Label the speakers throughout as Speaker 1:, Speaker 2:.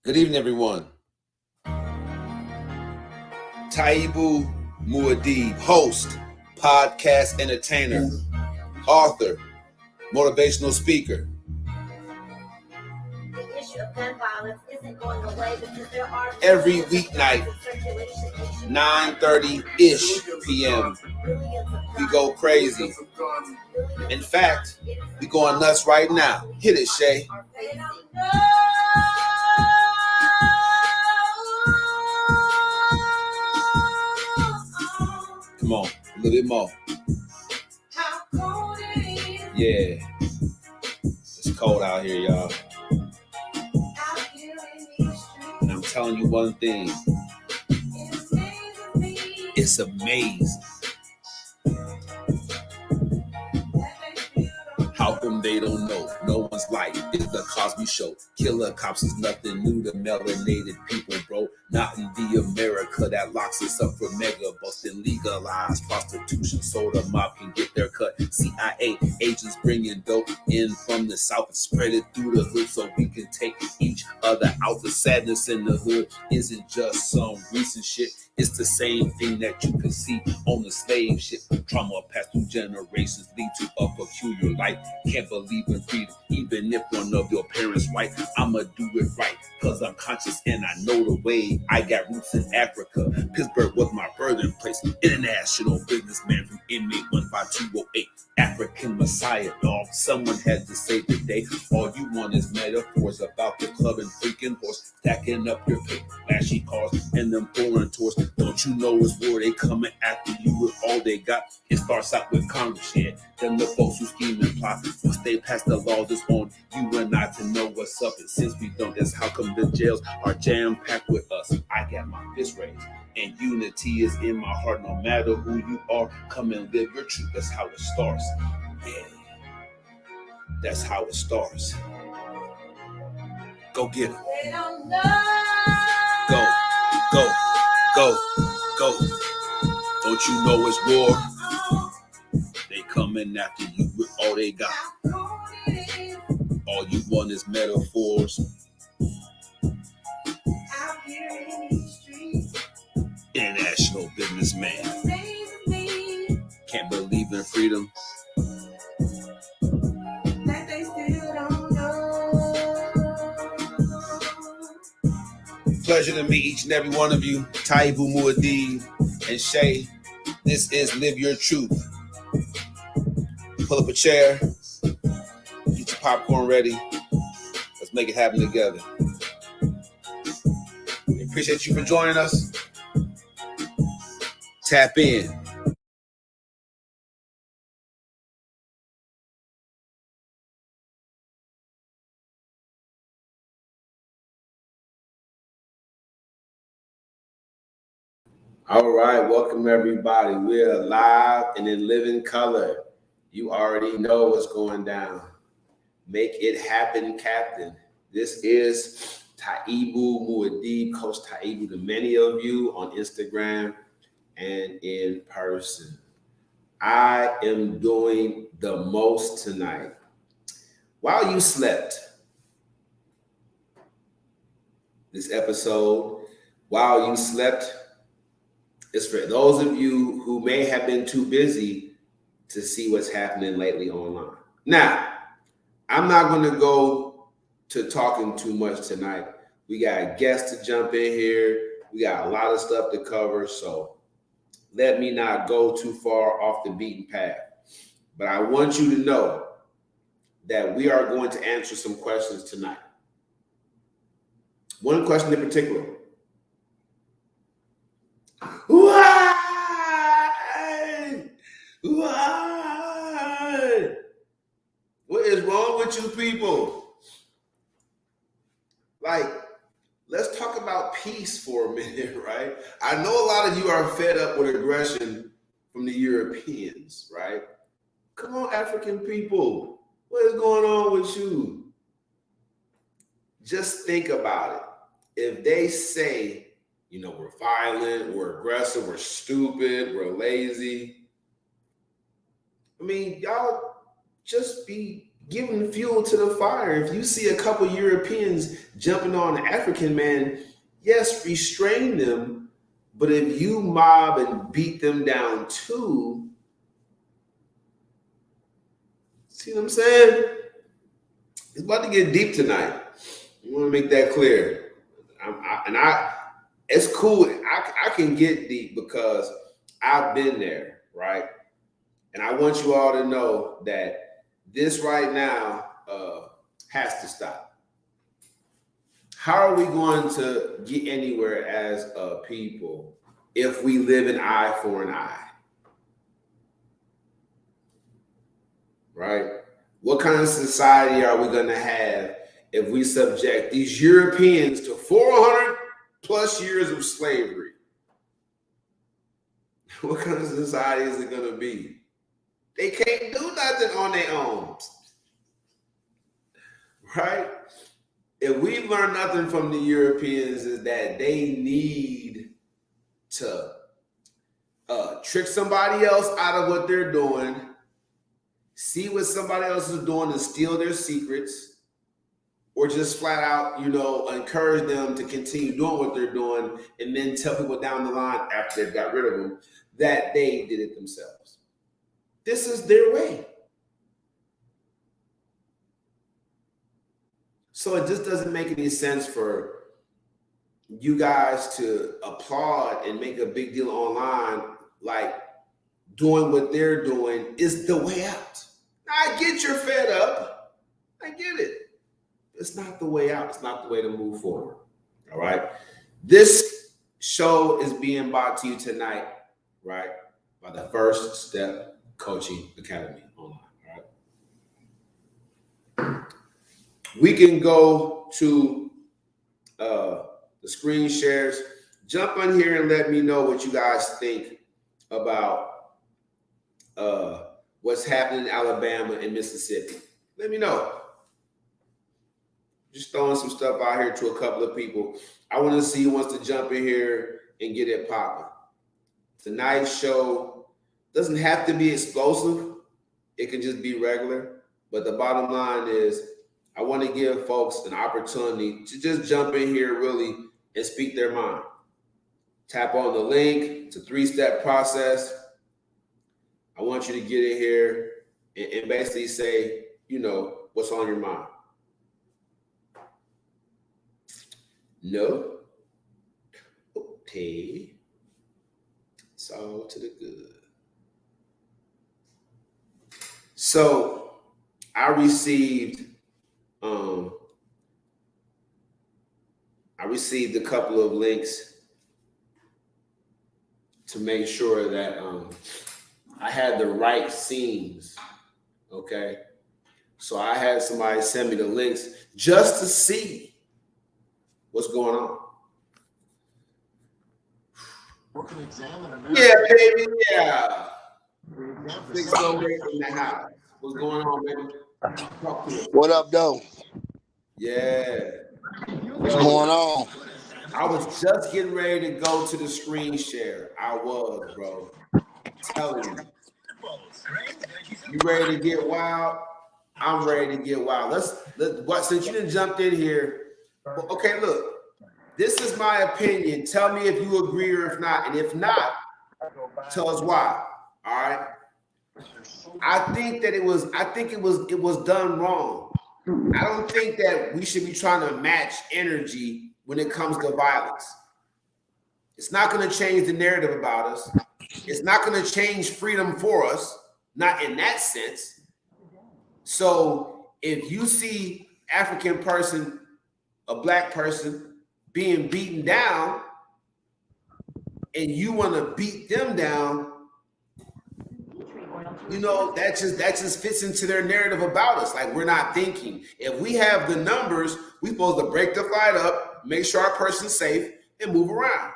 Speaker 1: Good evening, everyone. Taibu Muad'Dib, host, podcast entertainer, author, motivational speaker.
Speaker 2: The issue of gun violence isn't going away because there are
Speaker 1: every weeknight, 9:30-ish p.m. We go crazy. In fact, we going nuts right now. Hit it, Shay. Come on, a little bit more. Yeah. It's cold out here, y'all. And I'm telling you one thing. It's amazing. How come they don't know? No one's life is the Cosby Show. Killer cops is nothing new to melanated people, bro. Not in the America that locks us up for mega busting, legalized prostitution so the mob can get their cut. CIA agents bringing dope in from the south and spread it through the hood so we can take each other out. The sadness in the hood isn't just some recent shit. It's the same thing that you can see on the slave ship. Trauma passed through generations lead to a peculiar life. Can't believe in freedom, even if one of your parents white. I'ma do it right, cause I'm conscious and I know the way. I got roots in Africa. Pittsburgh was my birthplace. International businessman from inmate 15208. African Messiah, dog. Someone had to save the day. All you want is metaphors about the club and freaking horse. Stacking up your paper, flashy cars, and them foreign tours. Don't you know it's war? They coming after you with all they got. It starts out with Congress, yeah. Then the folks who scheme and plot. Once they pass the laws, it's on you and I to know what's up. And since we don't, that's how come the jails are jam-packed with us. I got my fist raised. And unity is in my heart. No matter who you are, come and live your truth. That's how it starts. Yeah. That's how it starts. Go get them. Go, go, go, go. Don't you know it's war? They coming after you with all they got. All you want is metaphors. International businessman. Can't believe in freedom. Pleasure to meet each and every one of you. Taibu Muad'Dib and Shay. This is Live Your Truth. Pull up a chair. Get your popcorn ready. Let's make it happen together. We appreciate you for joining us. Tap in. All right, welcome everybody. We're live and in living color. You already know what's going down. Make it happen, Captain. This is Taibu Muad'Dib, Coach Taibu to many of you on Instagram and in person. I am doing the most tonight. While you slept, this episode, while you slept, is for those of you who may have been too busy to see what's happening lately online. Now, I'm not going to go to talking too much tonight. We got guests to jump in here. We got a lot of stuff to cover, so let me not go too far off the beaten path. But I want you to know that we are going to answer some questions tonight. One question in particular. Why? What is wrong with you people? Like, let's talk about peace for a minute, right? I know a lot of you are fed up with aggression from the Europeans, right? Come on, African people. What is going on with you? Just think about it. If they say, you know, we're violent, we're aggressive, we're stupid, we're lazy. I mean, y'all just be
Speaker 3: giving fuel to the fire. If you see a couple Europeans jumping on an African man, yes, restrain them. But if you mob and beat them down too, see what I'm saying? It's about to get deep tonight. I want to make that clear. It's cool. I can get deep because I've been there, right? And I want you all to know that this right now has to stop. How are we going to get anywhere as a people if we live an eye for an eye? Right? What kind of society are we going to have if we subject these Europeans to 400 plus years of slavery? What kind of society is it going to be? They can't do nothing on their own. Right? If we learn nothing from the Europeans is that they need to trick somebody else out of what they're doing, see what somebody else is doing and steal their secrets, or just flat out, encourage them to continue doing what they're doing and then tell people down the line after they've got rid of them that they did it themselves. This is their way. So it just doesn't make any sense for you guys to applaud and make a big deal online like doing what they're doing is the way out. I get you're fed up. I get it. It's not the way out. It's not the way to move forward. All right. This show is being brought to you tonight, right, by the First Step Coaching Academy online. All right. We can go to the screen shares. Jump on here and let me know what you guys think about what's happening in Alabama and Mississippi. Let me know. Just throwing some stuff out here to a couple of people. I want to see who wants to jump in here and get it popping. Tonight's show doesn't have to be explosive. It can just be regular. But the bottom line is I want to give folks an opportunity to just jump in here really and speak their mind. Tap on the link. It's a 3-step process. I want you to get in here and basically say, what's on your mind. No? Okay. It's all to the good. So I received a couple of links to make sure that I had the right scenes. Okay. So I had somebody send me the links just to see what's going on. Yeah, baby. Yeah. Big Slow Ray in the house. What's going on, baby? Talk to me.
Speaker 4: What up, though?
Speaker 3: Yeah.
Speaker 4: What's going on?
Speaker 3: I was just getting ready to go to the screen share. I was, bro. I'm telling you. You ready to get wild? I'm ready to get wild. Since you done jumped in here, okay, look. This is my opinion. Tell me if you agree or if not. And if not, tell us why. All right. I think it was done wrong. I don't think that we should be trying to match energy when it comes to violence. It's not going to change the narrative about us. It's not going to change freedom for us, not in that sense. So if you see African person, a black person being beaten down and you want to beat them down, that just fits into their narrative about us. Like, we're not thinking. If we have the numbers, we're supposed to break the fight up, make sure our person's safe, and move around.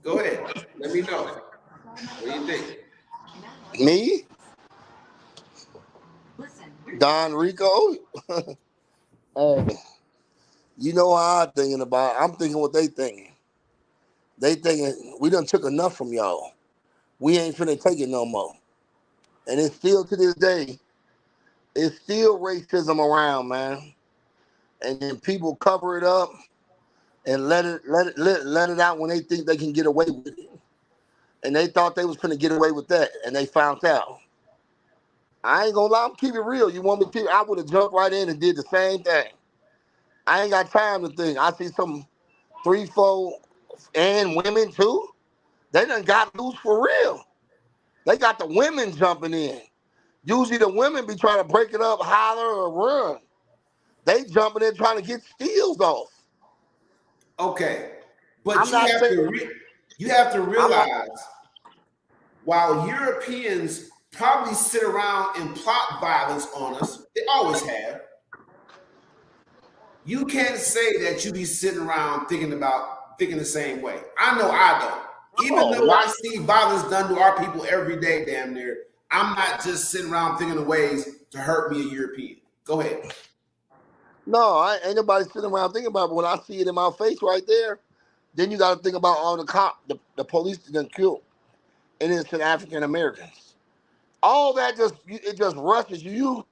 Speaker 3: Go ahead. Let me know. What do you think?
Speaker 4: Me? Don Rico? Hey, you know how I'm thinking about it. I'm thinking what they thinking. They thinking we done took enough from y'all. We ain't finna take it no more. And it's still to this day, it's still racism around, man. And then people cover it up and let it out when they think they can get away with it. And they thought they was gonna get away with that, and they found out. I ain't gonna lie, I'm keep it real. You want me to keep, I would have jumped right in and did the same thing. I ain't got time to think. I see some 3, 4, and women too. They done got loose for real. They got the women jumping in. Usually the women be trying to break it up, holler, or run. They jumping in trying to get steals off.
Speaker 3: Okay, but
Speaker 4: I'm not saying
Speaker 3: you have to
Speaker 4: I'm not.
Speaker 3: realize while Europeans probably sit around and plot violence on us, they always have. You can't say that you be sitting around thinking the same way. I know I don't. Even
Speaker 4: Oh,
Speaker 3: though I see violence done to our people every day, damn near, I'm not just sitting around thinking of ways to hurt me, a European. Go ahead.
Speaker 4: no, ain't nobody sitting around thinking about it. But when I see it in my face right there, then you got to think about all the police that done killed innocent African Americans. All that it just rushes you.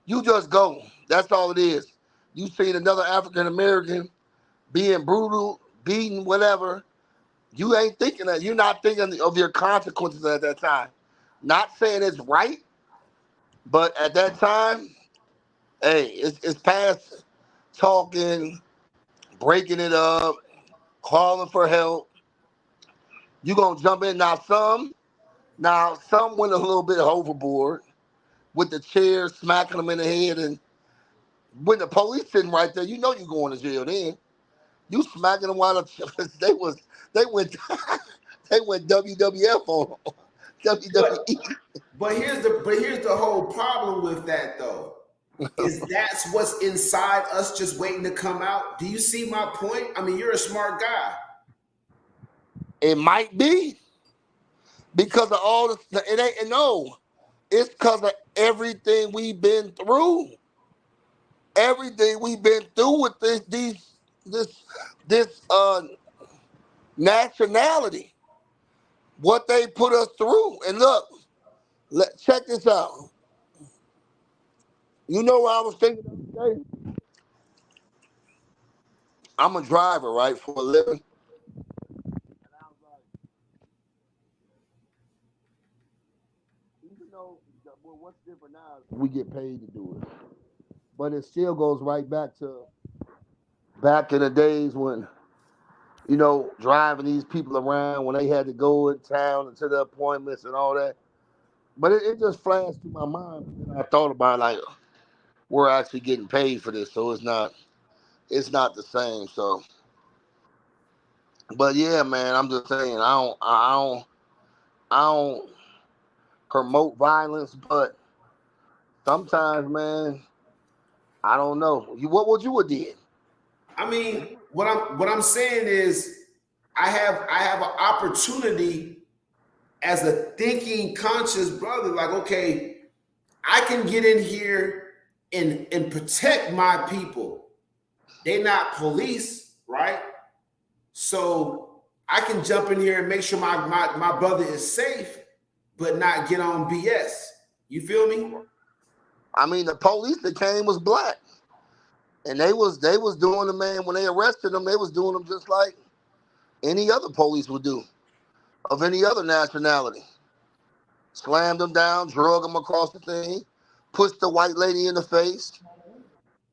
Speaker 4: You just go. That's all it is. You seen another African American being brutal, beaten, whatever. You ain't thinking that. You're not thinking of your consequences at that time. Not saying it's right, but at that time, hey, it's past talking, breaking it up, calling for help. You gonna jump in now some went a little bit overboard with the chair smacking them in the head, and when the police sitting right there, you know you going to jail then. You smacking them while they went they went WWF on them.
Speaker 3: But
Speaker 4: WWE.
Speaker 3: here's the whole problem with that though. Is that's what's inside us just waiting to come out? Do you see my point? I mean, you're a smart guy.
Speaker 4: It might be because of all the it ain't no. It's because of everything we've been through. Everything we've been through with this this nationality. What they put us through. And look, check this out. You know what I was thinking the other day? I'm a driver, right, for a living. And I was like, even though what's different now is we get paid to do it. But it still goes right back to back in the days when, driving these people around when they had to go in town and to the appointments and all that. But it just flashed through my mind. And I thought about like we're actually getting paid for this, so it's not the same. So, but yeah, man, I'm just saying I don't promote violence, but sometimes, man, I don't know. What would you have did?
Speaker 3: I mean, what I'm saying is I have an opportunity as a thinking conscious brother, like, okay, I can get in here and protect my people. They're not police, right? So I can jump in here and make sure my brother is safe, but not get on BS. You feel me?
Speaker 4: I mean, the police that came was black, and they was doing the man when they arrested them. They was doing them just like any other police would do of any other nationality. Slammed them down, drug them across the thing, pushed the white lady in the face.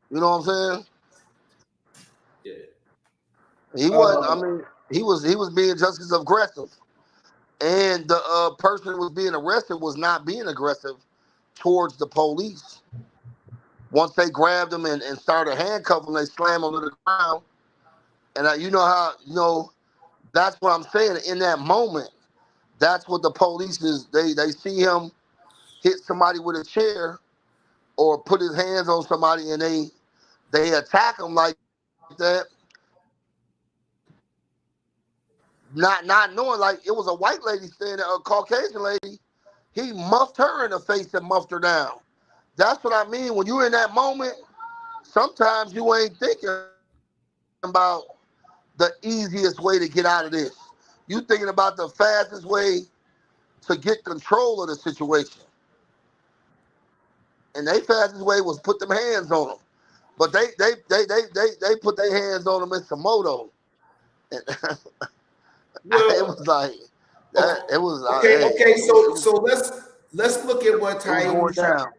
Speaker 4: You know what I'm saying?
Speaker 3: Yeah.
Speaker 4: He wasn't. I mean, he was being just as aggressive, and the person who was being arrested was not being aggressive towards the police. Once they grabbed him and started handcuffing him, they slammed him to the ground. And you know how that's what I'm saying. In that moment, that's what the police is. They see him hit somebody with a chair or put his hands on somebody, and they attack him like that, not knowing like it was a white lady standing, a Caucasian lady. He muffed her in the face and muffed her down. That's what I mean. When you're in that moment, sometimes you ain't thinking about the easiest way to get out of this. You thinking about the fastest way to get control of the situation. and they fastest way was put them hands on them. But they put their hands on them in Samoto. And it
Speaker 3: Well,
Speaker 4: was like
Speaker 3: okay,
Speaker 4: that. It was
Speaker 3: okay.
Speaker 4: it was
Speaker 3: So let's look at what
Speaker 4: it was
Speaker 3: Taib
Speaker 4: going
Speaker 3: was trying.
Speaker 4: down.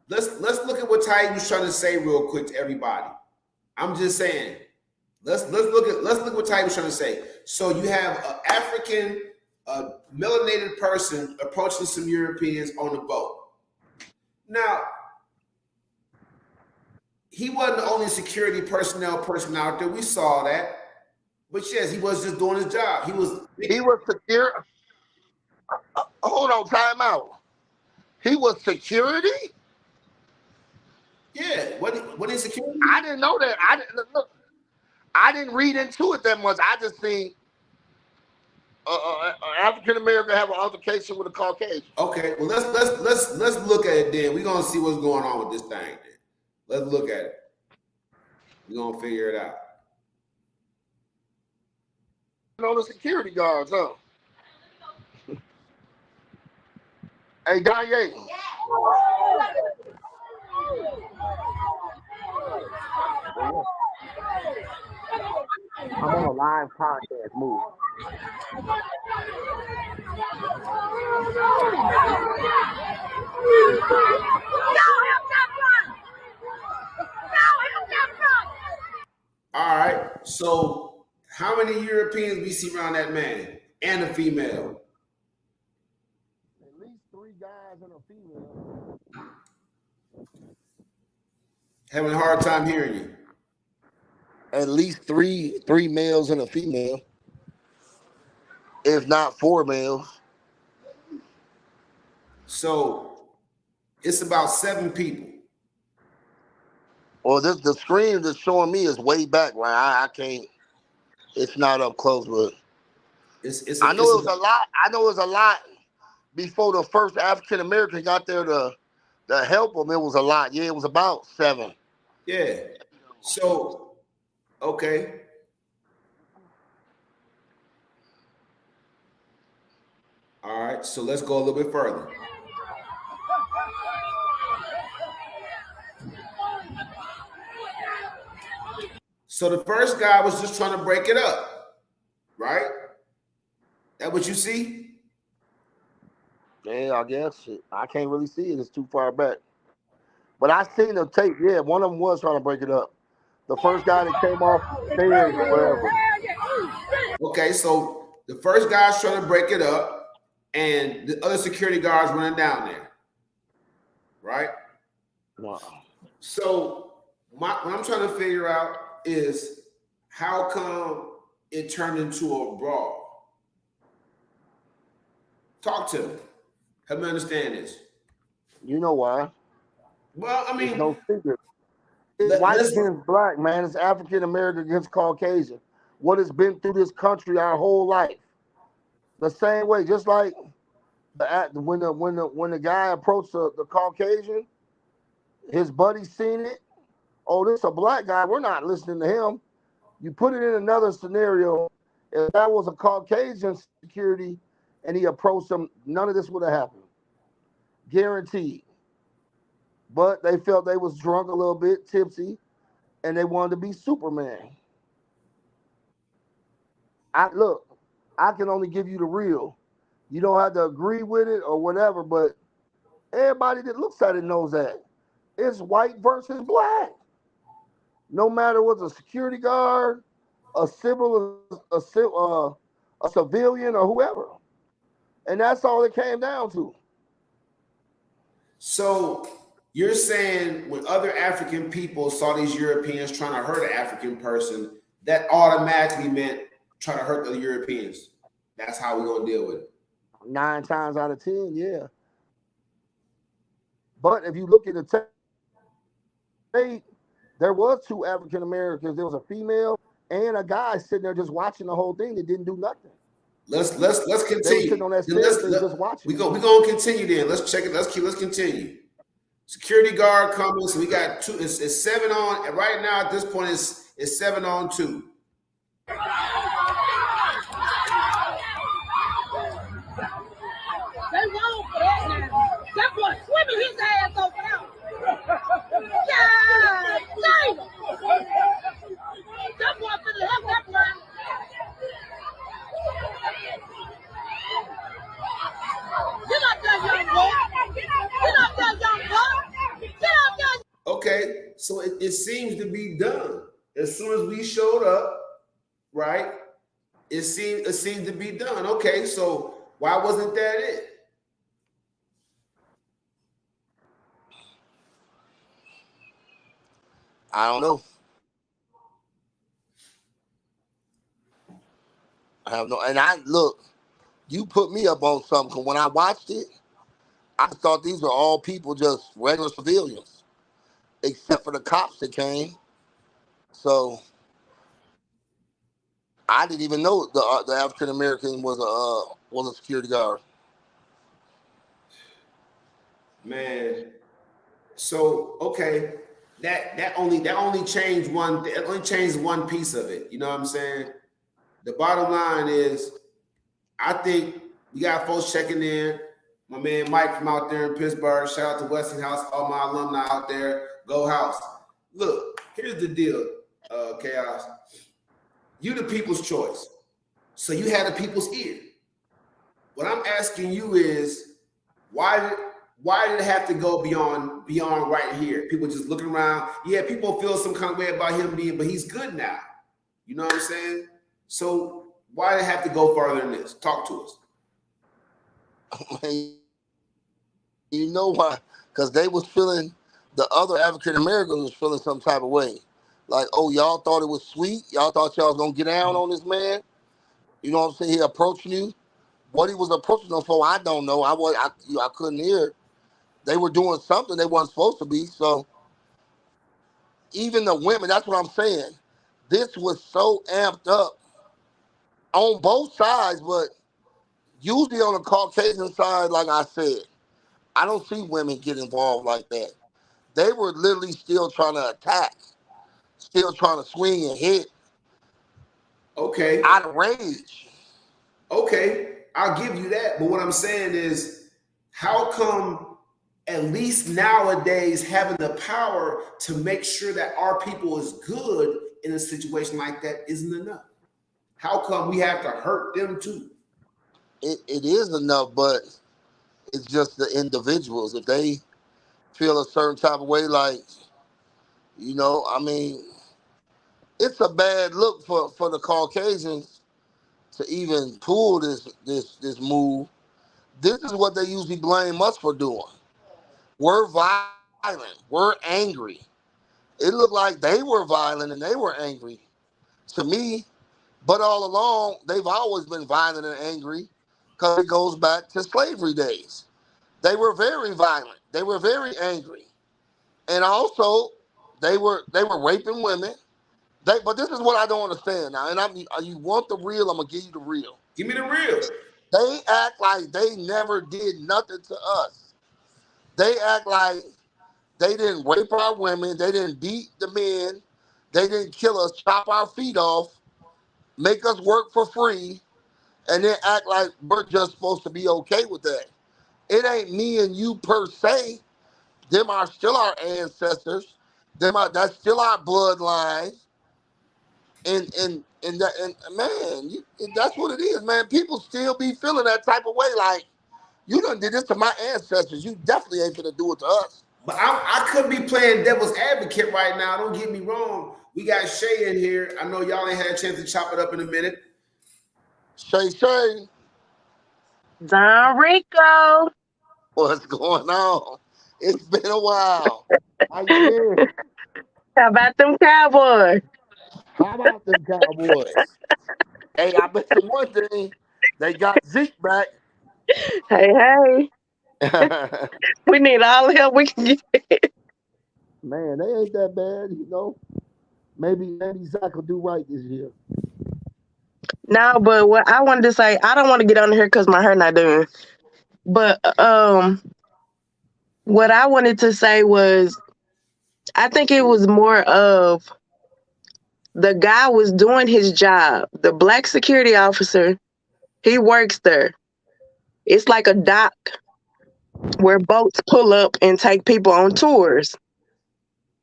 Speaker 3: Let's look at what Taib was trying to say real quick to everybody. I'm just saying. Let's look at what Taib was trying to say. So you have an African, melanated person approaching some Europeans on the boat. Now, he wasn't the only security person out there. We saw that. But yes, he was just doing his job. He was
Speaker 4: secure. Hold on, time out. He was security?
Speaker 3: Yeah, what is security?
Speaker 4: I didn't know that. I didn't read into it that much. I just seen African American have an altercation with a Caucasian.
Speaker 3: Okay, well let's look at it then. We're gonna see what's going on with this thing then. Let's look at it. We're gonna figure it out.
Speaker 4: The security guards, huh? Hey, Kanye. I'm on a live podcast. Move.
Speaker 3: All right. So how many Europeans we see around that man and a female?
Speaker 4: At least 3 guys and a female.
Speaker 3: Having a hard time hearing you.
Speaker 4: At least three males and a female, if not 4 males.
Speaker 3: So it's about 7 people.
Speaker 4: Well, the screen that's showing me is way back, right? I can't. It's not up close, but I know it was a lot. I know it was a lot before the first African American got there to help them. It was a lot. Yeah, it was about 7.
Speaker 3: Yeah. So, okay. All right. So let's go a little bit further. So the first guy was just trying to break it up, right? That what you see?
Speaker 4: Yeah, I guess. I can't really see it. It's too far back. But I seen the tape. Yeah, one of them was trying to break it up. The first guy that came off the stairs or wherever.
Speaker 3: Okay, so the first guy's trying to break it up, and the other security guards running down there, right?
Speaker 4: No.
Speaker 3: So what I'm trying to figure out is how come it turned into a brawl? Talk to me. Help me understand this.
Speaker 4: You know why?
Speaker 3: Well, I mean,
Speaker 4: it's no secret. It's white against black, man. It's African American against Caucasian. What has been through this country our whole life. The same way, just like when the guy approached the Caucasian, his buddy seen it. Oh, this is a black guy. We're not listening to him. You put it in another scenario. If that was a Caucasian security and he approached him, none of this would have happened. Guaranteed. But they felt they was drunk a little bit, tipsy, and they wanted to be Superman. I can only give you the real. You don't have to agree with it or whatever, but everybody that looks at it knows that. It's white versus black. No matter what's a security guard, a civilian, or whoever. And that's all it came down to.
Speaker 3: So you're saying when other African people saw these Europeans trying to hurt an African person, that automatically meant trying to hurt the Europeans. That's how we're going to deal with it.
Speaker 4: 9 times out of 10, yeah. But if you look at the tape, there was 2 African Americans. There was a female and a guy sitting there just watching the whole thing that didn't do nothing.
Speaker 3: Let's continue.
Speaker 4: They were sitting on that stairs just watching.
Speaker 3: We're gonna continue then. Let's check it. Let's continue. Security guard coming. So we got 2. It's 7 on. And right now at this point it's 7 on 2.
Speaker 2: They wrong for that now. That boy swimming his ass over there.
Speaker 3: it seems to be done. As soon as we showed up, right? It seemed to be done. Okay, so why wasn't that it?
Speaker 4: I don't know. I have no. And I look. You put me up on something. Cause when I watched it, I thought these were all people, just regular civilians, except for the cops that came. So I didn't even know the African American was a security guard.
Speaker 3: Man, so okay, that only changed one piece of it. You know what I'm saying? The bottom line is, I think we got folks checking in. My man Mike from out there in Pittsburgh. Shout out to Westinghouse, all my alumni out there. Go House. Look, here's the deal, Chaos. You the people's choice. So you had the people's ear. What I'm asking you is, why did it have to go beyond right here? People just looking around. Yeah, people feel some kind of way about him being, but he's good now. You know what I'm saying? So why did it have to go further than this? Talk to us.
Speaker 4: You know why? Because they was feeling, the other African Americans was feeling some type of way. Like, oh, y'all thought it was sweet. Y'all thought y'all was gonna get down on this man. You know what I'm saying? He approaching you. What he was approaching them for, I don't know. I couldn't hear. They were doing something they weren't supposed to be. So even the women, that's what I'm saying. This was so amped up on both sides, but usually on the Caucasian side, like I said, I don't see women get involved like that. They were literally still trying to attack, still trying to swing and hit.
Speaker 3: Okay.
Speaker 4: Out of rage.
Speaker 3: Okay, I'll give you that. But what I'm saying is, how come at least nowadays having the power to make sure that our people is good in a situation like that isn't enough? How come we have to hurt them too?
Speaker 4: It is enough, but it's just the individuals. If they feel a certain type of way, like, I mean, it's a bad look for the Caucasians to even pull this move. This is what they usually blame us for doing. We're violent. We're angry. It looked like they were violent and they were angry to me, but all along, they've always been violent and angry because it goes back to slavery days. They were very violent. They were very angry. And also, they were raping women. But this is what I don't understand now. And you want the real, I'm going to give you the real.
Speaker 3: Give me the real.
Speaker 4: They act like they never did nothing to us. They act like they didn't rape our women. They didn't beat the men. They didn't kill us, chop our feet off, make us work for free, and then act like we're just supposed to be okay with that. It ain't me and you per se. Them are still our ancestors. That's still our bloodline. And man, that's what it is, man. People still be feeling that type of way. Like, you done did this to my ancestors. You definitely ain't gonna do it to us.
Speaker 3: But I could be playing devil's advocate right now. Don't get me wrong. We got Shay in here. I know y'all ain't had a chance to chop it up in a minute.
Speaker 4: Shay.
Speaker 5: Don Rico.
Speaker 4: What's going on? It's been a while. How you been?
Speaker 5: How about them Cowboys?
Speaker 4: How about them Cowboys? Hey, I bet you one thing, they got Zeke back.
Speaker 5: Hey. We need all the help we can get.
Speaker 4: Man, they ain't that bad, Maybe Zach will do right this year.
Speaker 5: No, but what I wanted to say, I don't want to get on here because my hair not done. But what I wanted to say was, I think it was more of the guy was doing his job. The black security officer, he works there. It's like a dock where boats pull up and take people on tours.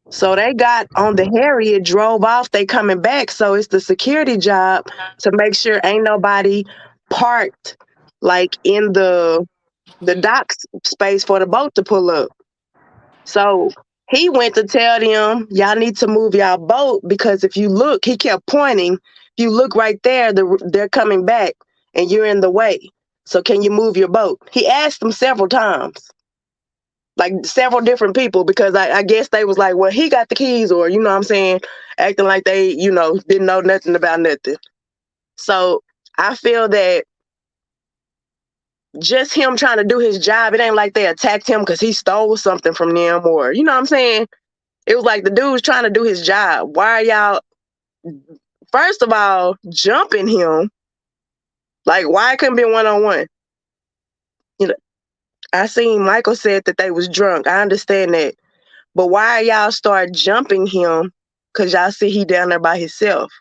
Speaker 5: So they got on the Harriet, drove off, they coming back. So it's the security job to make sure ain't nobody parked like in the dock space for the boat to pull up. So He went to tell them, y'all need to move y'all boat because if you look, he kept pointing. If you look right there, they're coming back and you're in the way. So can you move your boat? He asked them several times, like several different people, because I guess they was like, well, he got the keys, or, you know what I'm saying, acting like they, you know, didn't know nothing about nothing. So I feel that just him trying to do his job, it ain't like they attacked him because he stole something from them, or, you know what I'm saying? It was like the dude's trying to do his job. Why are y'all, first of all, jumping him? Like, why it couldn't be one-on-one? You know, I seen Michael said that they was drunk. I understand that. But why y'all start jumping him? Because y'all see he down there by himself.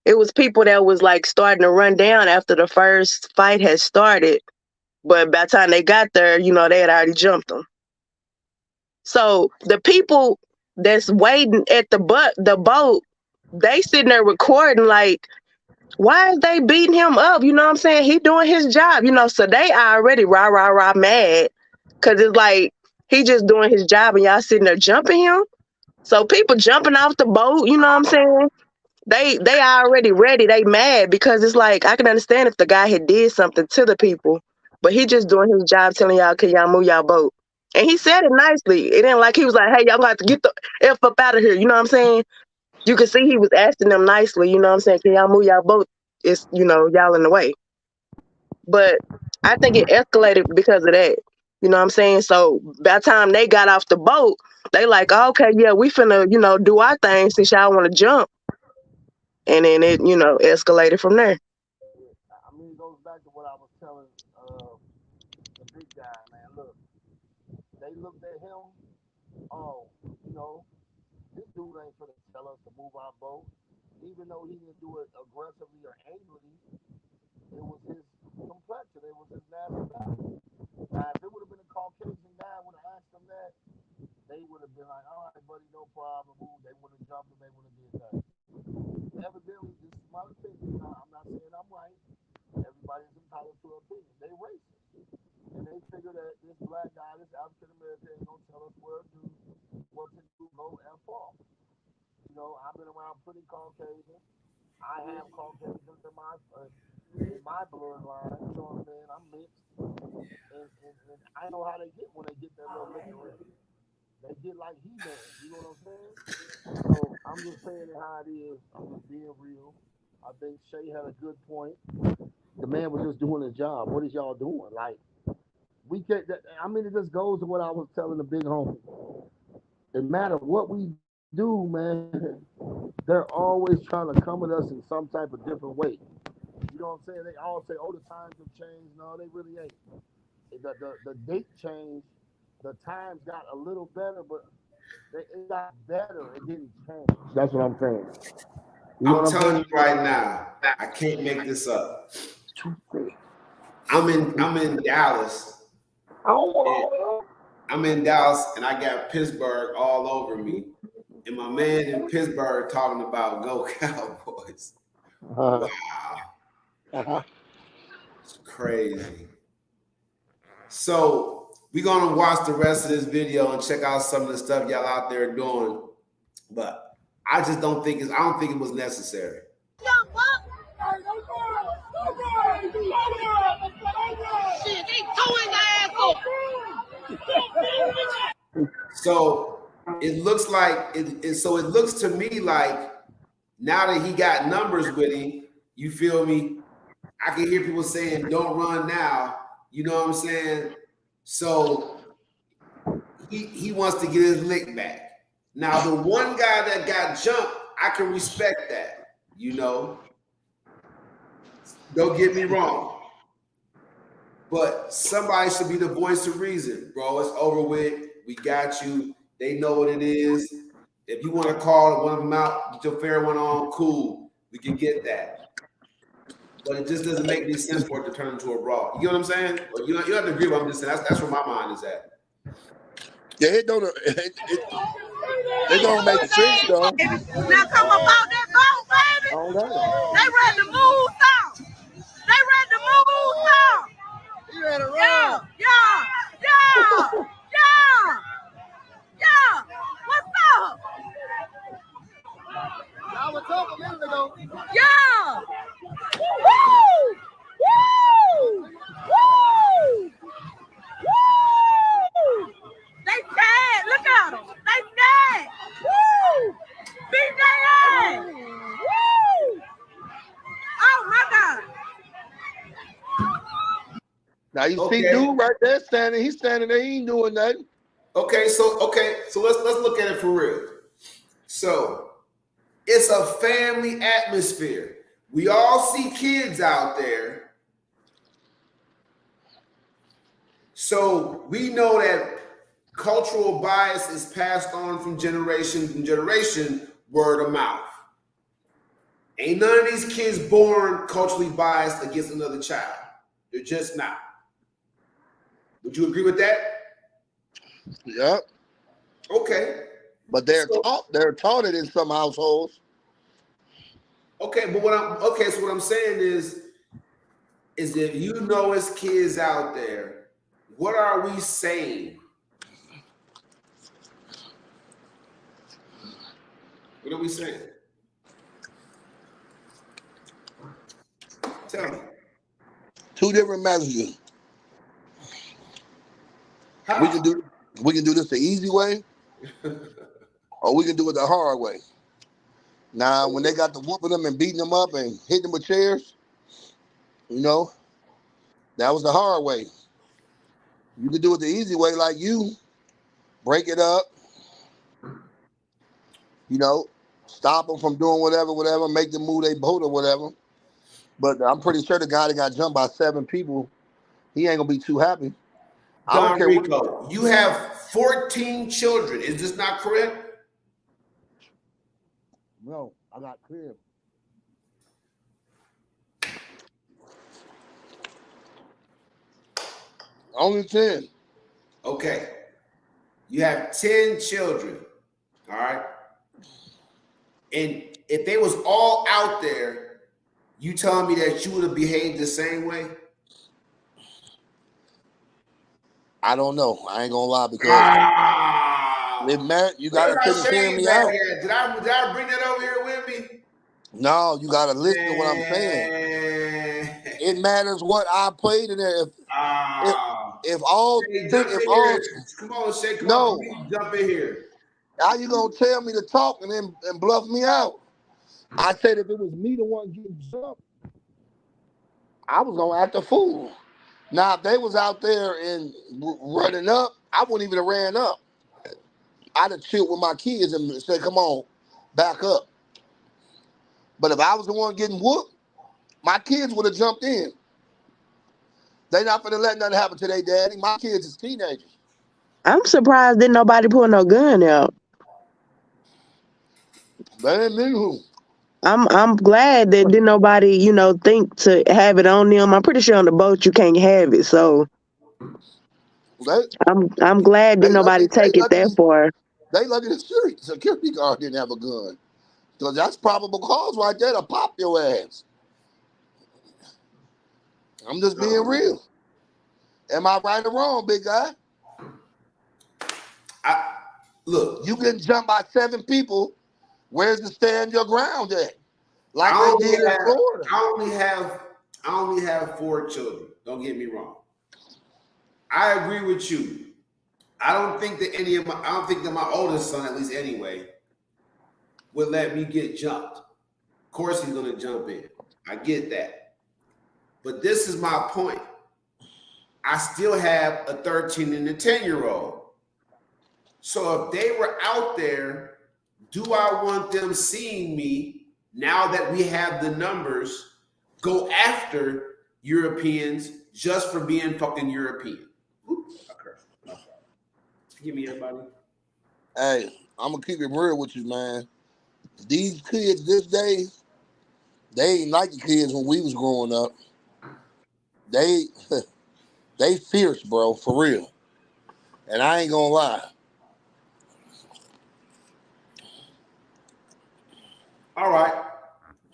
Speaker 5: It was people that was like starting to run down after the first fight had started. But by the time they got there, you know, they had already jumped him. So the people that's waiting at the boat, they sitting there recording like, why is they beating him up? You know what I'm saying? He doing his job, you know, so they already rah mad. Cause it's like, he just doing his job and y'all sitting there jumping him. So people jumping off the boat, you know what I'm saying? They already ready, they mad because it's like, I can understand if the guy had did something to the people, but he just doing his job telling y'all, can y'all move y'all boat? And he said it nicely. It ain't like he was like, hey, y'all gonna have to get the F up out of here. You know what I'm saying? You can see he was asking them nicely, you know what I'm saying? Can y'all move y'all boat? It's, you know, y'all in the way. But I think it escalated because of that. You know what I'm saying? So by the time they got off the boat, they like, oh, okay, yeah, we finna, you know, do our thing since y'all want to jump. And then it, you know, escalated from there.
Speaker 4: I mean, it goes back to what I was telling the big guy, man. Look, they looked at him. Oh, you know, this dude ain't gonna tell us to move our boat, even though he didn't do it aggressively or angrily. It was his complexion. It was his nationality. Now, if it would have been a Caucasian guy, would have asked him that, they would have been like, all right, buddy, no problem. Ooh, they would have jumped him. They would have did that. Evidently, this is my opinion. I'm not saying I'm right. Everybody's entitled to an opinion. They racist. And they figure that this black guy, this African American, ain't gonna tell us where to do, what to do, go F off. You know, I've been around pretty Caucasians. I have Caucasians in my bloodline. You know what I'm saying? I'm mixed, and I know how they get when they get that little liquor. They get like he-man. You know what I'm saying? So I'm just saying it how it is. I'm just being real. I think Shay had a good point. The man was just doing his job. What is y'all doing? Like, we can't. I mean, it just goes to what I was telling the big homie. It matter what we do, man. They're always trying to come at us in some type of different way. You know what I'm saying? They all say, "Oh, the times have changed." No, they really ain't. The date changed. The times got a little better, but it got better. It didn't change. That's what I'm saying.
Speaker 3: You know I'm telling you right now, I can't make this up. I'm in Dallas. I'm in Dallas, and I got Pittsburgh all over me. And my man in Pittsburgh talking about go Cowboys. Wow. It's crazy. So we're gonna watch the rest of this video and check out some of the stuff y'all out there doing. But I just don't think I don't think it was necessary. So it looks like so it looks to me like now that he got numbers with him, you feel me? I can hear people saying, don't run now. You know what I'm saying? So he wants to get his lick back. Now, the one guy that got jumped, I can respect that, you know. Don't get me wrong. But somebody should be the voice of reason, bro. It's over with. We got you. They know what it is. If you want to call one of them out, get your fair one on, cool. We can get that. But it just doesn't make any sense for it to turn into a brawl. You know what I'm saying? Well, you have to agree with what I'm just saying. That's where my mind is at.
Speaker 4: Yeah, it don't make sense though.
Speaker 2: Now come about that boat, baby. They ready to move out. They ready to move out. You ready to run? Yeah.
Speaker 4: Now you see dude right there standing. He's standing there. He ain't doing nothing.
Speaker 3: Okay, so let's look at it for real. So it's a family atmosphere. We all see kids out there. So we know that cultural bias is passed on from generation to generation, word of mouth. Ain't none of these kids born culturally biased against another child. They're just not. Would you agree with that?
Speaker 4: Yeah.
Speaker 3: Okay.
Speaker 4: But they're taught it in some households.
Speaker 3: Okay, but so what I'm saying is if you know as kids out there, what are we saying? What are we saying? Tell me.
Speaker 4: Two different messages.
Speaker 3: How?
Speaker 4: We can do this the easy way, or we can do it the hard way. Now, when they got to whooping them and beating them up and hitting them with chairs, you know, that was the hard way. You can do it the easy way, like you break it up, you know, stop them from doing whatever, make them move their boat or whatever. But I'm pretty sure the guy that got jumped by 7 people, he ain't gonna be too happy. I don't care
Speaker 3: Rico, you have 14 children. Is this not correct?
Speaker 4: No, I got clear. Only 10.
Speaker 3: Okay. You have 10 children. All right. And if they was all out there, you telling me that you would have behaved the same way?
Speaker 4: I don't know. I ain't gonna lie because you gotta hear me out.
Speaker 3: Did I bring that over here with me?
Speaker 4: No, you gotta listen to what I'm saying. It matters what I played in there. If all
Speaker 3: come on, Shay, come
Speaker 4: no,
Speaker 3: on, jump in here.
Speaker 4: How you gonna tell me to talk and bluff me out? I said if it was me the one getting jumped, I was gonna act a fool. Now if they was out there and running up, I wouldn't even have ran up. I'd have chilled with my kids and said, "Come on, back up." But if I was the one getting whooped, my kids would have jumped in. They not gonna let nothing happen to their daddy. My kids is teenagers.
Speaker 5: I'm surprised didn't nobody pull no gun out.
Speaker 4: They ain't me who.
Speaker 5: I'm glad that didn't nobody, think to have it on them. I'm pretty sure on the boat you can't have it, so I'm glad didn't nobody take it that far.
Speaker 4: They lucky the security guard didn't have a gun. Because that's probable cause right there to pop your ass. I'm just being real. Am I right or wrong, big guy?
Speaker 3: Look.
Speaker 4: You get jumped by 7 people. Where's the stand your ground at? Like they did in Florida.
Speaker 3: I only have 4 children. Don't get me wrong. I agree with you. I don't think that my oldest son, at least anyway, would let me get jumped. Of course he's gonna jump in. I get that. But this is my point. I still have a 13 and a 10-year-old. So if they were out there, do I want them seeing me, now that we have the numbers, go after Europeans just for being fucking European? Oops, okay. Give me everybody.
Speaker 4: Hey, I'm gonna keep it real with you, man. These kids this day, they ain't like the kids when we was growing up. They fierce, bro, for real. And I ain't gonna lie.
Speaker 3: All right.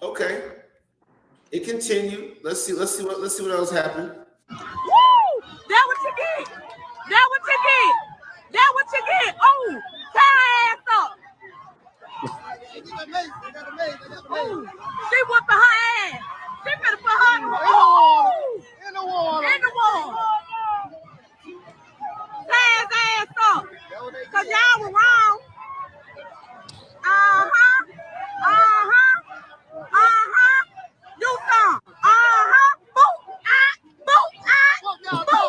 Speaker 3: Okay. It continued. Let's see what else happened.
Speaker 2: Woo! That what you get. That what you get. That what you get. Oh, tie ass up. Ooh, she whooping her ass. She better put her in the water. In the water. Tie his ass up. Cause y'all were wrong. Do some. Boop, boop, boop.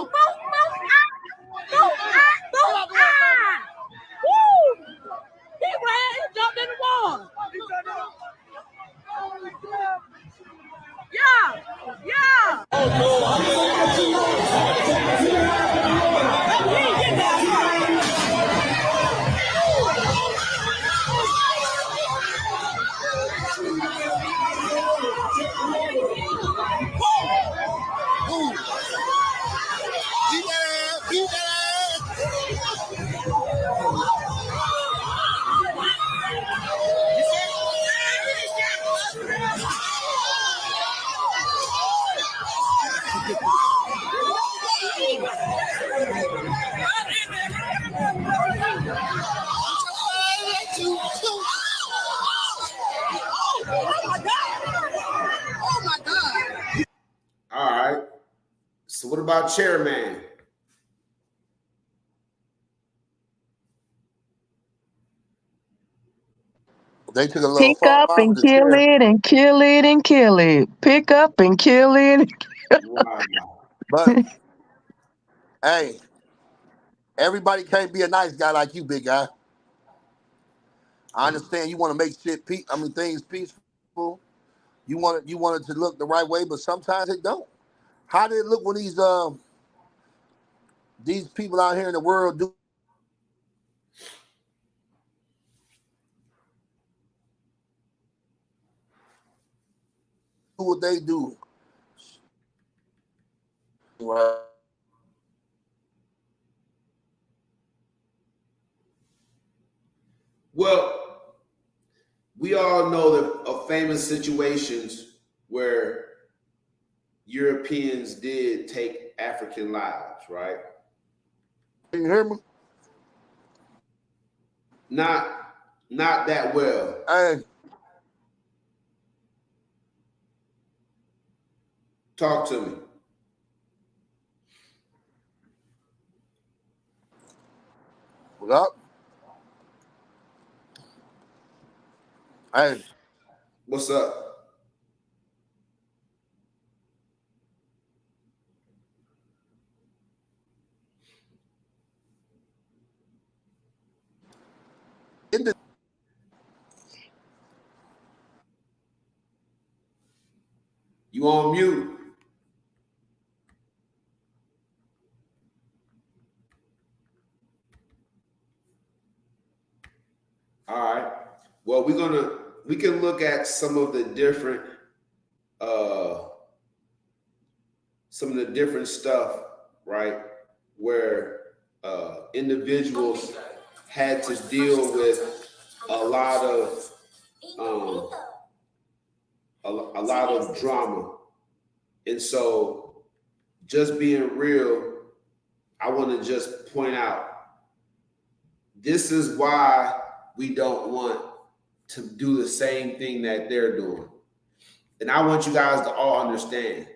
Speaker 3: about Chairman?
Speaker 4: They took a little
Speaker 5: Pick
Speaker 4: fall
Speaker 5: up
Speaker 4: off
Speaker 5: and
Speaker 4: the
Speaker 5: kill
Speaker 4: chair.
Speaker 5: it and kill it and kill it. Pick up and kill it.
Speaker 3: Wow.
Speaker 4: But hey, everybody can't be a nice guy like you, big guy. I understand you want to make things peaceful. You want it to look the right way, but sometimes it don't. How did it look when these people out here in the world do what they do? Right.
Speaker 3: Well, we all know of famous situations where Europeans did take African lives, right?
Speaker 4: Can you hear me?
Speaker 3: Not that well.
Speaker 4: Hey,
Speaker 3: Talk to me.
Speaker 4: what up? Hey,
Speaker 3: What's up?
Speaker 4: in the
Speaker 3: You on mute? All right. Well, we can look at some of the different stuff, right? Where individuals had to deal with a lot of um, a lot of drama, and so just being real, I want to just point out this is why we don't want to do the same thing that they're doing. And I want you guys to all understand,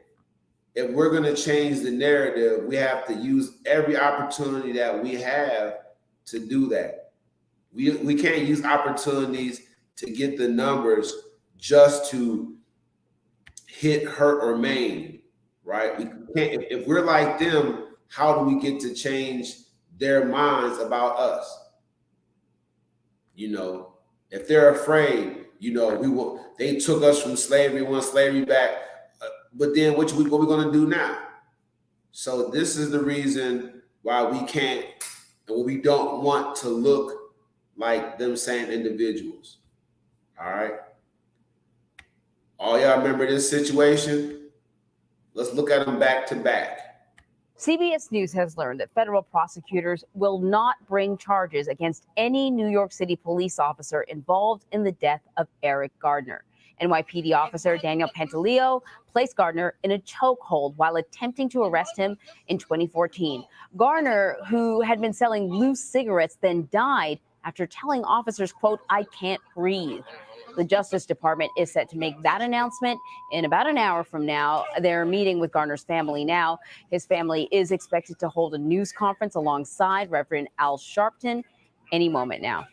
Speaker 3: if we're going to change the narrative, we have to use every opportunity that we have to do that. We can't use opportunities to get the numbers just to hit, hurt, or maim, right? We can't, if we're like them, how do we get to change their minds about us? You know, if they're afraid, you know, they took us from slavery, want slavery back, but then what we going to do now? So this is the reason why we can't and we don't want to look like them same individuals. All right. All y'all remember this situation? Let's look at them back to back.
Speaker 6: CBS News has learned that federal prosecutors will not bring charges against any New York City police officer involved in the death of Eric Gardner. NYPD officer Daniel Pantaleo placed Gardner in a chokehold while attempting to arrest him in 2014. Gardner, who had been selling loose cigarettes, then died after telling officers, quote, "I can't breathe." The Justice Department is set to make that announcement in about an hour from now. They're meeting with Gardner's family now. His family is expected to hold a news conference alongside Reverend Al Sharpton any moment now.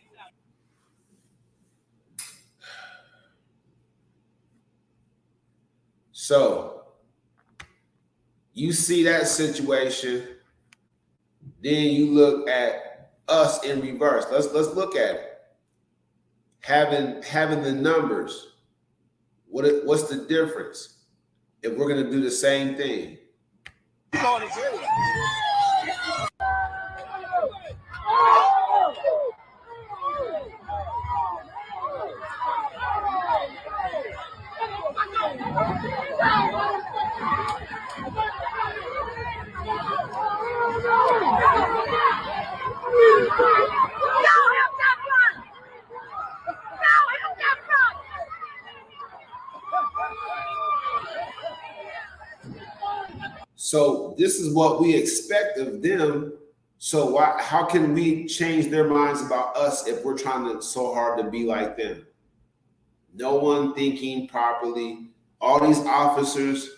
Speaker 3: So you see that situation, then you look at us in reverse. Let's look at it. Having the numbers. What's the difference if we're going to do the same thing? So this is what we expect of them. So how can we change their minds about us if we're trying so hard to be like them? No one thinking properly. All these officers,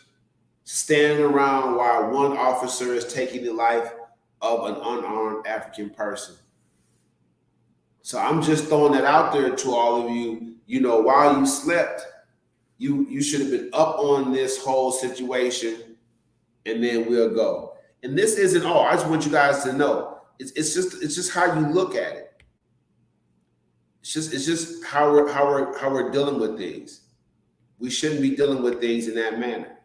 Speaker 3: standing around while one officer is taking the life of an unarmed African person. So I'm just throwing that out there to all of you. You know, while you slept, you should have been up on this whole situation, and then we'll go. And this isn't all. I just want you guys to know. It's just how you look at it. It's just how we're dealing with things. We shouldn't be dealing with things in that manner.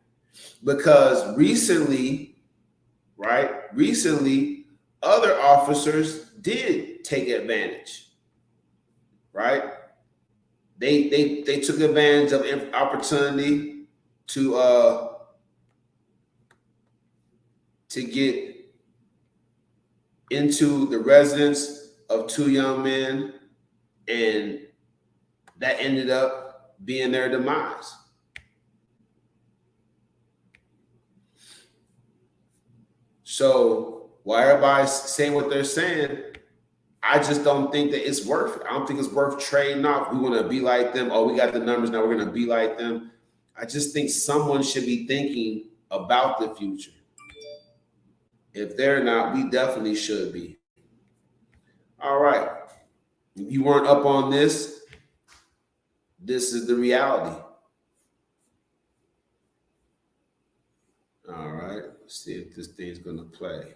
Speaker 3: Because recently, other officers did take advantage, right? They took advantage of opportunity to get into the residence of two young men, and that ended up being their demise. So while everybody's saying what they're saying, I just don't think that it's worth it. I don't think it's worth trading off. We want to be like them. Oh, we got the numbers now. We're going to be like them. I just think someone should be thinking about the future. If they're not, we definitely should be. All right. If you weren't up on this, this is the reality. All right. Let's see if this thing's going to play.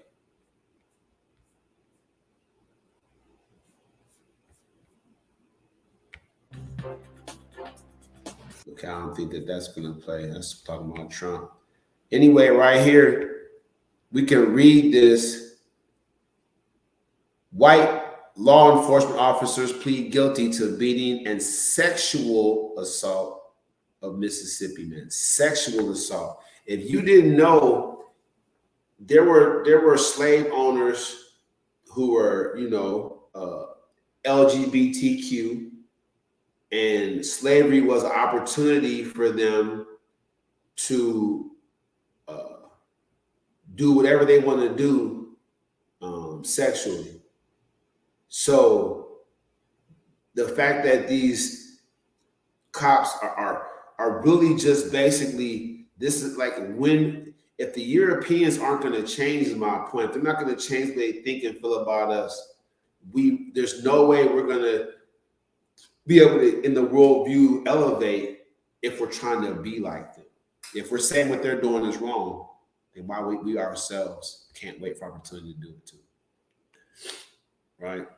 Speaker 3: Okay, I don't think that that's going to play. That's talking about Trump. Anyway, right here, we can read this. White law enforcement officers plead guilty to beating and sexual assault of Mississippi men. Sexual assault. If you didn't know, there were slave owners who were, LGBTQ, and slavery was an opportunity for them to do whatever they want to do sexually. So the fact that these cops are really just basically, this is like if the Europeans aren't going to change, is my point, if they're not going to change the way they think and feel about us, there's no way we're going to be able to, in the worldview, elevate if we're trying to be like them. If we're saying what they're doing is wrong, then why we ourselves can't wait for opportunity to do it too. Right?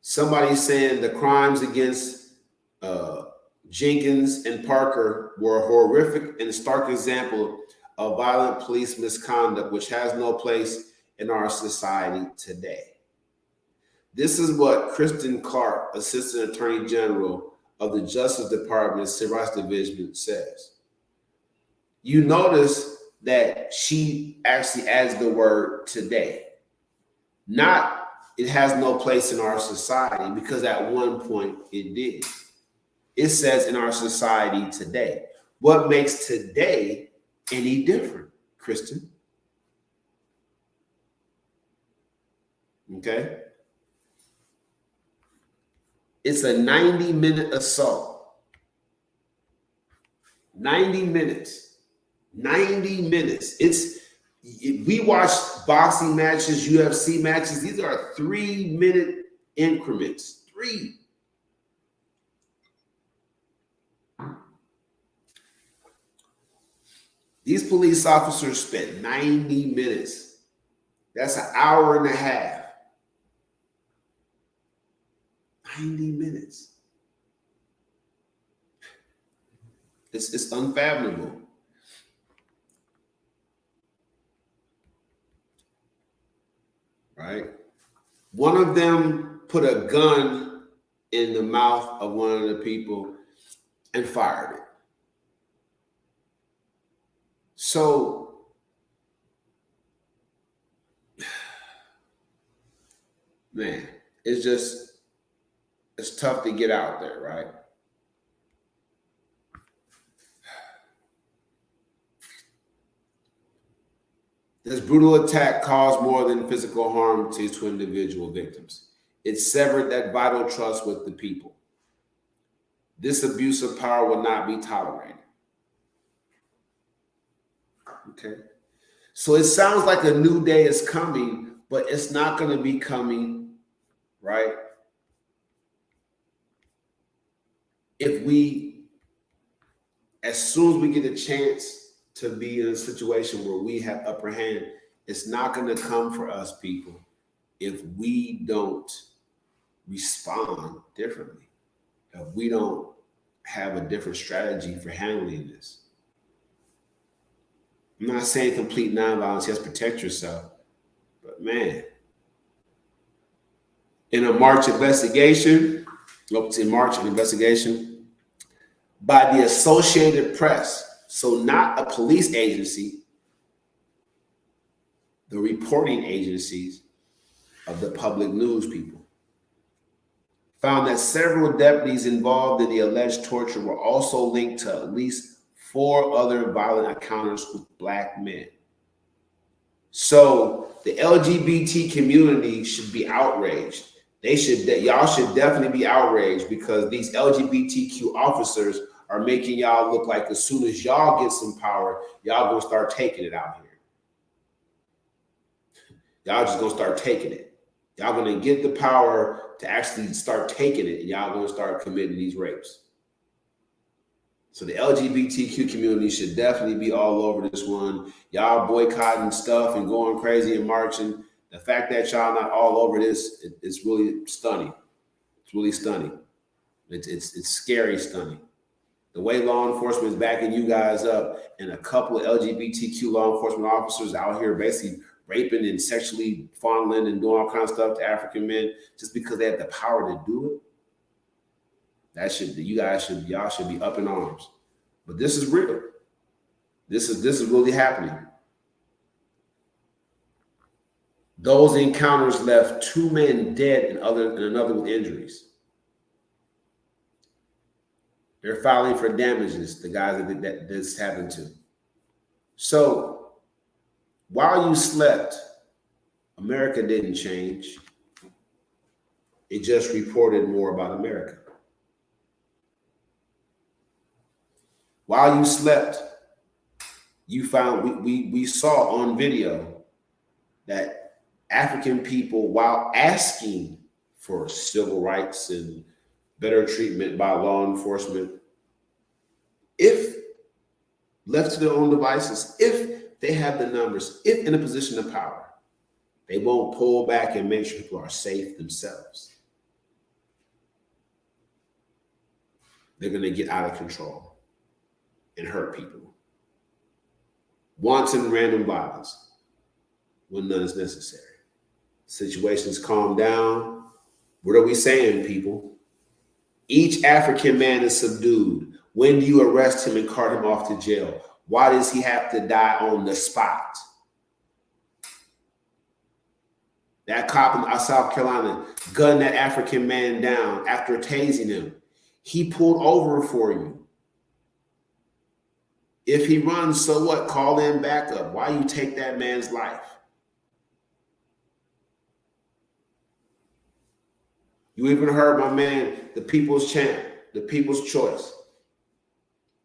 Speaker 3: Somebody's saying the crimes against Jenkins and Parker were a horrific and stark example of violent police misconduct, which has no place in our society today. This is what Kristen Clark, Assistant Attorney General of the Justice Department, Civil Rights Division, says. You notice that she actually adds the word today. Not it has no place in our society, because at one point it did. It says in our society today. What makes today any different, Kristen? Okay. It's a 90-minute assault. 90 minutes. 90 minutes. We watch boxing matches, UFC matches. These are 3-minute increments. 3. These police officers spent 90 minutes. That's an hour and a half. 90 minutes. It's unfathomable. Right? One of them put a gun in the mouth of one of the people and fired it. So, man, it's tough to get out there, right? This brutal attack caused more than physical harm to individual victims. It severed that vital trust with the people. This abuse of power will not be tolerated. Okay. So it sounds like a new day is coming, but it's not going to be coming, right? If we, as soon as we get a chance to be in a situation where we have upper hand, it's not going to come for us, people, if we don't respond differently, if we don't have a different strategy for handling this. I'm not saying complete nonviolence, yes, protect yourself, but man, in a March investigation, by the Associated Press, so not a police agency, the reporting agencies of the public news people, found that several deputies involved in the alleged torture were also linked to at least 4 other violent encounters with Black men. So the LGBT community should be outraged. Y'all should definitely be outraged, because these LGBTQ officers are making y'all look like as soon as y'all get some power, y'all gonna start taking it out here. Y'all just gonna start taking it. Y'all gonna get the power to actually start taking it, and y'all gonna start committing these rapes. So the LGBTQ community should definitely be all over this one. Y'all boycotting stuff and going crazy and marching. The fact that y'all not all over this, it's really stunning. It's really stunning. It's scary stunning. The way law enforcement is backing you guys up, and a couple of LGBTQ law enforcement officers out here basically raping and sexually fondling and doing all kinds of stuff to African men just because they have the power to do it. Y'all should be up in arms. But this is real. This is really happening. Those encounters left 2 men dead and another with injuries. They're filing for damages, the guys that this happened to. So while you slept, America didn't change. It just reported more about America. While you slept, you found, we saw on video that African people, while asking for civil rights and better treatment by law enforcement, if left to their own devices, if they have the numbers, if in a position of power, they won't pull back and make sure people are safe themselves. They're going to get out of control and hurt people. Wanton random violence when none is necessary. Situations calm down. What are we saying, people? Each African man is subdued. When do you arrest him and cart him off to jail? Why does he have to die on the spot? That cop in South Carolina gunned that African man down after tasing him. He pulled over for you. If he runs, so what? Call in backup. Why you take that man's life? You even heard my man, the people's champ, the people's choice.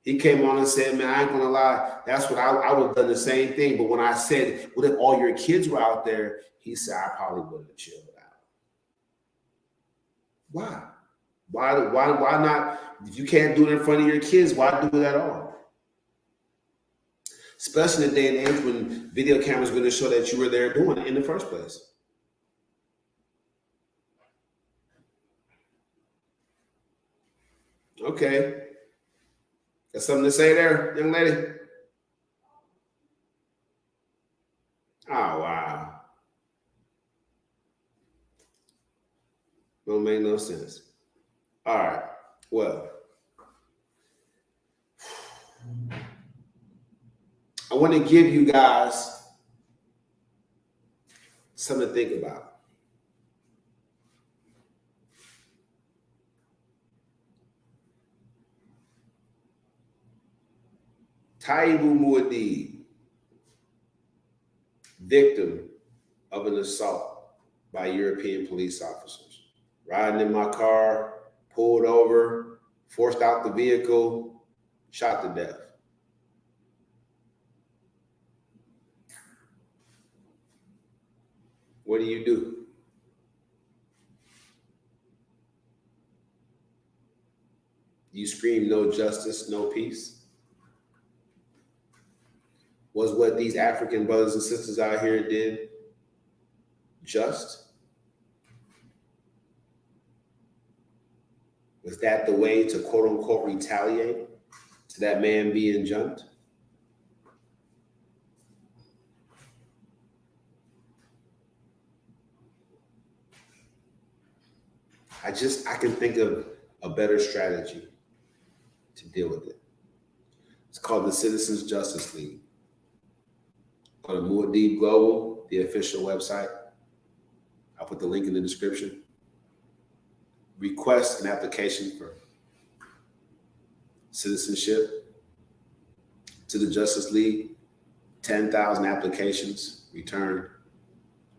Speaker 3: He came on and said, man, I ain't gonna lie, that's what I would have done the same thing. But when I said, what if all your kids were out there? He said, I probably would have chilled out. Why? Why not? If you can't do it in front of your kids, why do it at all? Especially in the day and age when video cameras are going to show that you were there doing it in the first place. Okay. Got something to say there, young lady? Oh, wow. Don't make no sense. All right. Well, I want to give you guys something to think about. Taibu Muad'Dib, victim of an assault by European police officers. Riding in my car, pulled over, forced out the vehicle, shot to death. What do? You scream no justice, no peace? Was what these African brothers and sisters out here did just? Was that the way to quote unquote retaliate to that man being jumped? I can think of a better strategy to deal with it. It's called the Citizens Justice League. Go to Muad'Dib Global, the official website. I'll put the link in the description. Request an application for citizenship to the Justice League. 10,000 applications returned,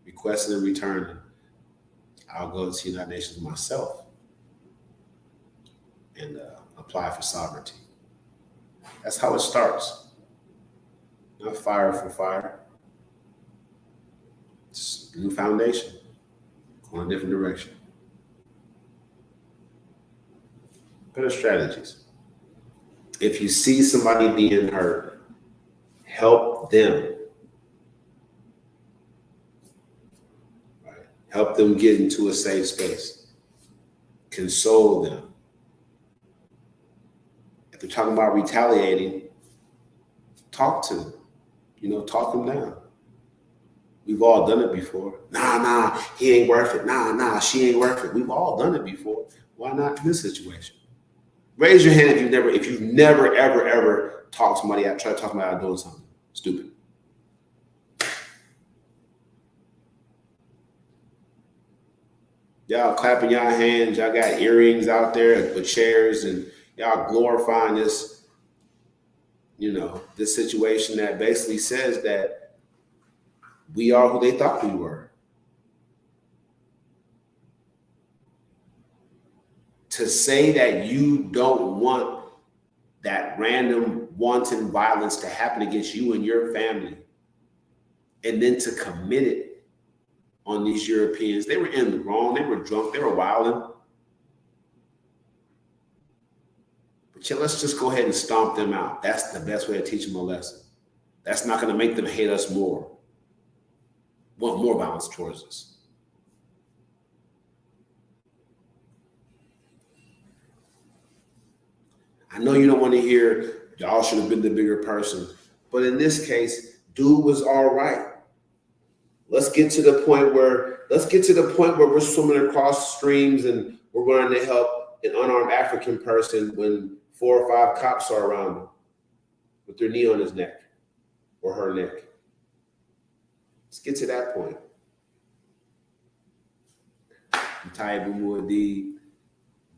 Speaker 3: requested and returned. I'll go to the United Nations myself and apply for sovereignty. That's how it starts. Not fire for fire. It's a new foundation, going a different direction. Better strategies. If you see somebody being hurt, help them. Right? Help them get into a safe space. Console them. If they're talking about retaliating, talk to them. Talk them down. We've all done it before. Nah, he ain't worth it. Nah, she ain't worth it. We've all done it before. Why not in this situation? Raise your hand if you've never, ever talked somebody out, try to talk somebody out doing something stupid. Y'all clapping y'all hands, y'all got earrings out there with chairs, and y'all glorifying this, this situation that basically says that we are who they thought we were. To say that you don't want that random wanton violence to happen against you and your family, and then to commit it on these Europeans. They were in the wrong, they were drunk, they were wilding. But let's just go ahead and stomp them out. That's the best way to teach them a lesson. That's not going to make them hate us more, want more violence towards us. I know you don't want to hear y'all should have been the bigger person, but in this case, dude was all right. Let's get to the point where we're swimming across streams and we're going to help an unarmed African person when 4 or 5 cops are around him with their knee on his neck or her neck. Let's get to that point. I'm Taibu Muad'Dib.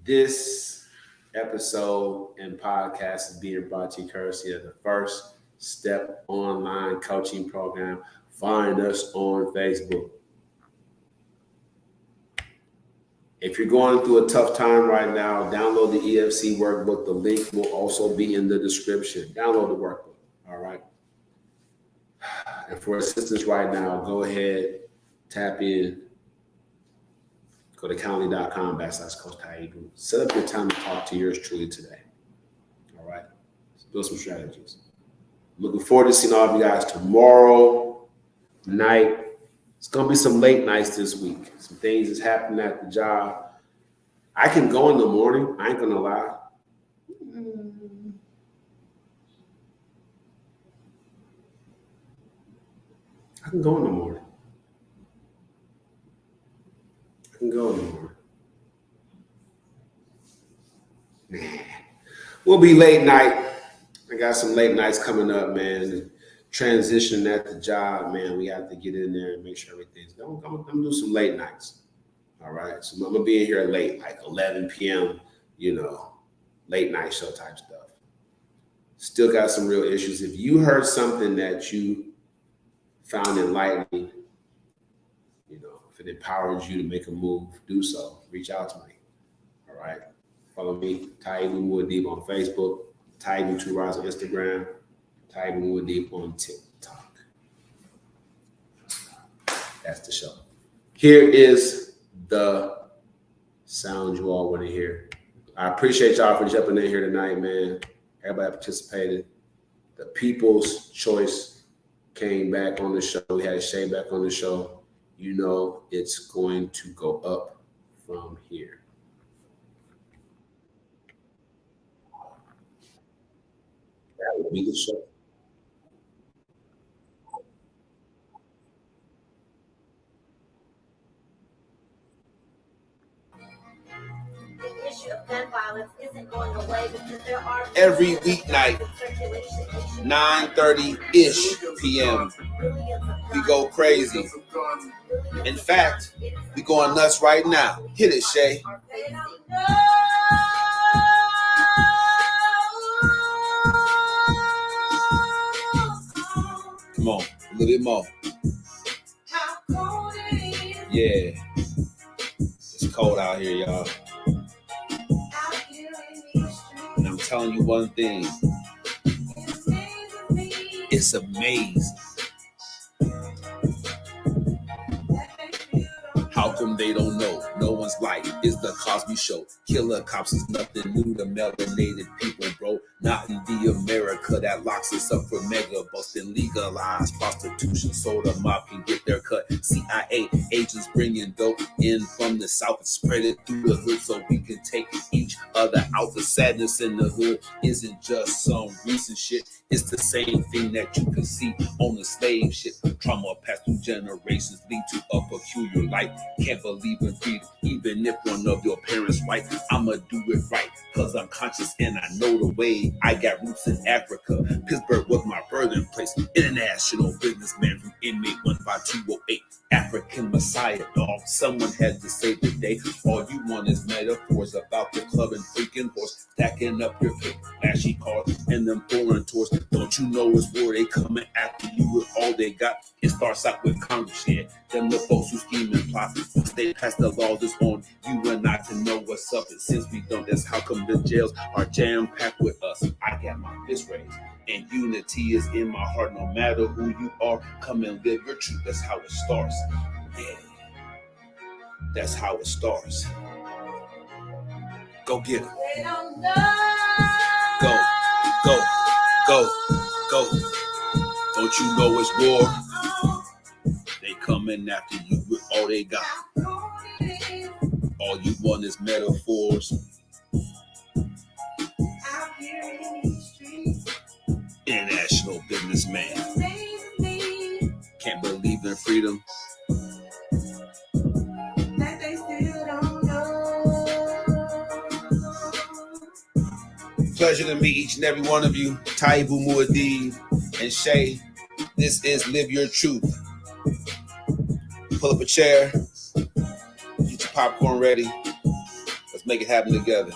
Speaker 3: This episode and podcast is being brought to you courtesy of the First Step online coaching program. Find us on Facebook. If you're going through a tough time right now, download the EFC workbook. The link will also be in the description. Download the workbook, all right? And for assistance right now, go ahead, tap in, go to calendly.com/Coach Taibu. Set up your time to talk to yours truly today, all right? Let's build some strategies. Looking forward to seeing all of you guys tomorrow night. It's going to be some late nights this week. Some things that's happening at the job. I can go in the morning. I ain't going to lie. I can go in the morning. We'll be late night. I got some late nights coming up, man. Transition at the job, man. We have to get in there and make sure everything's going. I'm gonna do some late nights. All right. So I'm gonna be in here late, like 11 p.m., late night show type stuff. Still got some real issues. If you heard something that you found enlightening, if it empowers you to make a move, do so. Reach out to me. All right. Follow me, Taibu Muad'Dib on Facebook, Taibu2Rise on Instagram, Taibu Muad'Dib on TikTok. That's the show. Here is the sound you all want to hear. I appreciate y'all for jumping in here tonight, man. Everybody participated. The People's Choice came back on the show. We had Shay back on the show. You know it's going to go up from here. That will be the show. Every weeknight, 9:30-ish p.m. We go crazy. In fact, we going nuts right now. Hit it, Shay. Come on, a little bit more. Yeah. It's cold out here, y'all. And I'm telling you one thing. It's amazing. How come they don't know? No one's life is the Cosby Show. Killer cops is nothing new to melanated people, bro. Not in the America that locks us up for mega busting, legalized prostitution so the mob can get their cut. CIA agents bringing dope in from the south and spread it through the hood so we can take each other out. The sadness in the hood isn't just some recent shit. It's the same thing that you can see on the slave ship. Trauma passed through generations lead to a peculiar life. Can't believe in freedom, even if one of your parents white. I'ma do it right, cause I'm conscious and I know the way. I got roots in Africa. Pittsburgh was my birthplace. International businessman from inmate 15208. African Messiah, dog. Someone had to save the day. All you want is metaphors about the club and freaking horse. Stacking up your cake, flashy cars, and them foreign tours. Don't you know it's war? They coming after you with all they got. It starts out with Congress, yeah. Them the folks who scheme and plot. Once they pass the laws, it's on you and I to know what's up. And since we don't, that's how come the jails are jam-packed with us. I got my fist raised, and unity is in my heart. No matter who you are, come and live your truth. That's how it starts. Yeah. That's how it starts. Go get it. Go, go, go, go. Don't you know it's war? They coming after you with all they got. All you want is metaphors. International businessman. Can't believe in freedom. Pleasure to meet each and every one of you. Taibu Muad'Dib and Shay. This is Live Your Truth. Pull up a chair. Get your popcorn ready. Let's make it happen together.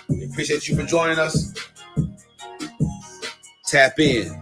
Speaker 3: We appreciate you for joining us. Tap in.